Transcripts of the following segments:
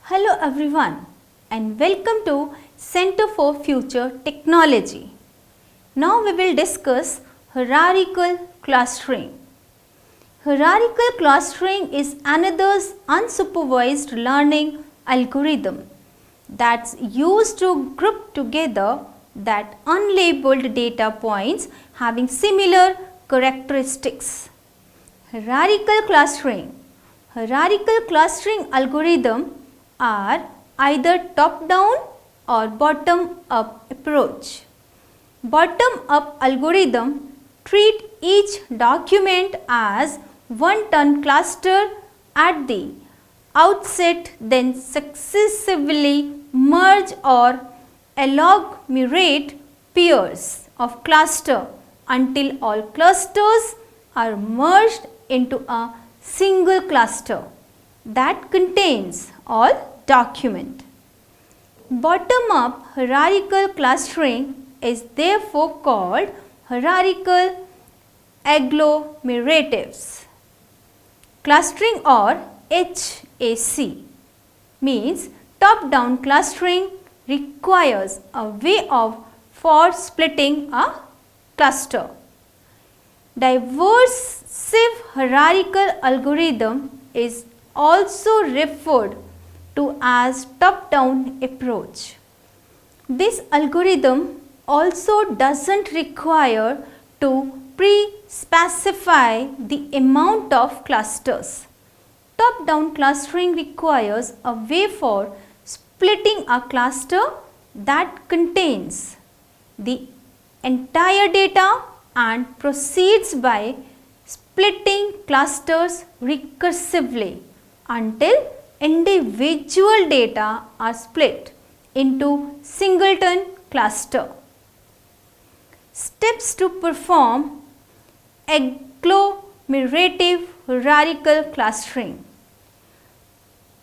Hello everyone and welcome to Center for Future Technology. Now we will discuss hierarchical clustering. Hierarchical clustering is another unsupervised learning algorithm that's used to group together that unlabeled data points having similar characteristics. Hierarchical clustering. Hierarchical clustering algorithm are either top-down or bottom-up approach. Bottom-up algorithm treat each document as one-ton cluster at the outset, then successively merge or agglomerate pairs of cluster until all clusters are merged into a single cluster that contains all document. Bottom-up hierarchical clustering is therefore called hierarchical agglomeratives. Clustering or HAC means top-down clustering requires a way of for splitting a cluster. Diversive hierarchical algorithm is also referred to as top-down approach. This algorithm also doesn't require to pre-specify the amount of clusters. Top-down clustering requires a way for splitting a cluster that contains the entire data and proceeds by splitting clusters recursively until individual data are split into singleton cluster. Steps to perform agglomerative hierarchical clustering.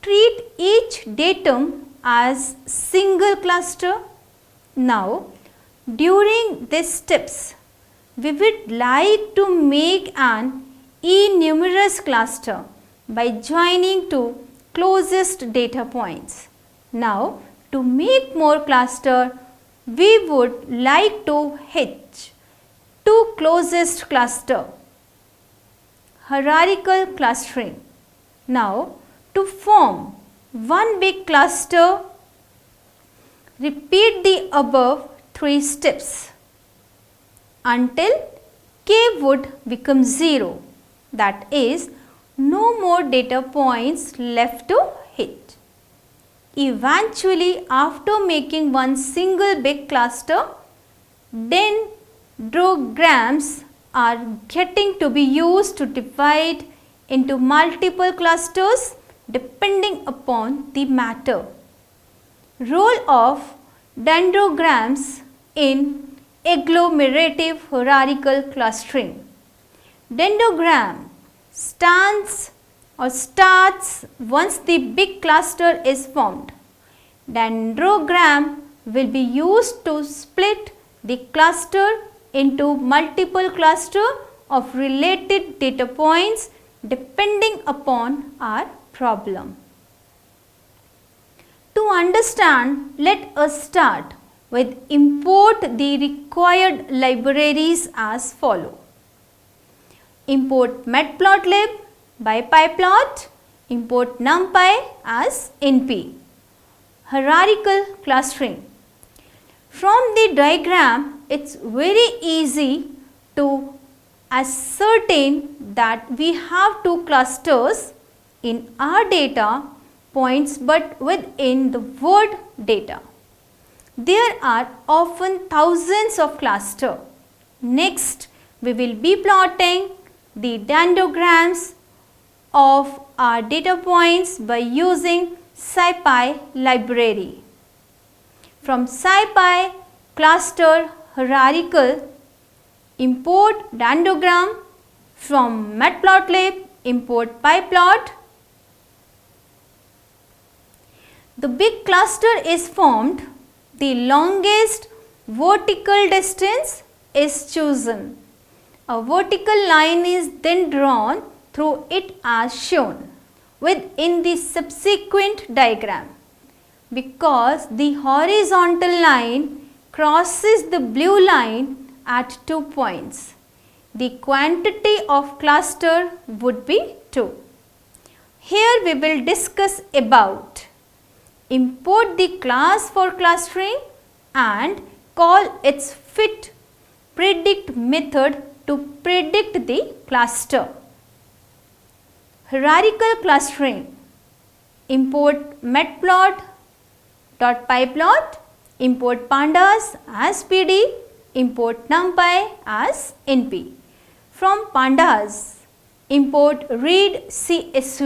Treat each datum as single cluster. Now, during these steps, we would like to make an enumerous cluster by joining two closest data points. Now, to make more cluster, we would like to hitch two closest cluster. Hierarchical clustering. Now, to form one big cluster, repeat the above three steps until k would become 0, that is, no more data points left to hit. Eventually, after making one single big cluster, dendrograms are getting to be used to divide into multiple clusters depending upon the matter. Role of dendrograms in agglomerative hierarchical clustering. Dendrogram starts once the big cluster is formed. Dendrogram will be used to split the cluster into multiple clusters of related data points depending upon our problem. To understand, let us start with import the required libraries as follow. Import matplotlib by pyplot, import numpy as np. Hierarchical clustering. From the diagram, it's very easy to ascertain that we have two clusters in our data points but within the word data. There are often thousands of clusters. Next, we will be plotting the dendrograms of our data points by using SciPy library. From SciPy cluster hierarchical, import dendrogram. From matplotlib, import pyplot. The big cluster is formed. The longest vertical distance is chosen. A vertical line is then drawn through it as shown. within the subsequent diagram, because the horizontal line crosses the blue line at 2 points. The quantity of cluster would be 2. Here we will discuss about import the class for clustering and call its fit predict method to predict the cluster. Hierarchical clustering: import matplot.pyplot, import pandas as pd, import numpy as np. From pandas, import read csv.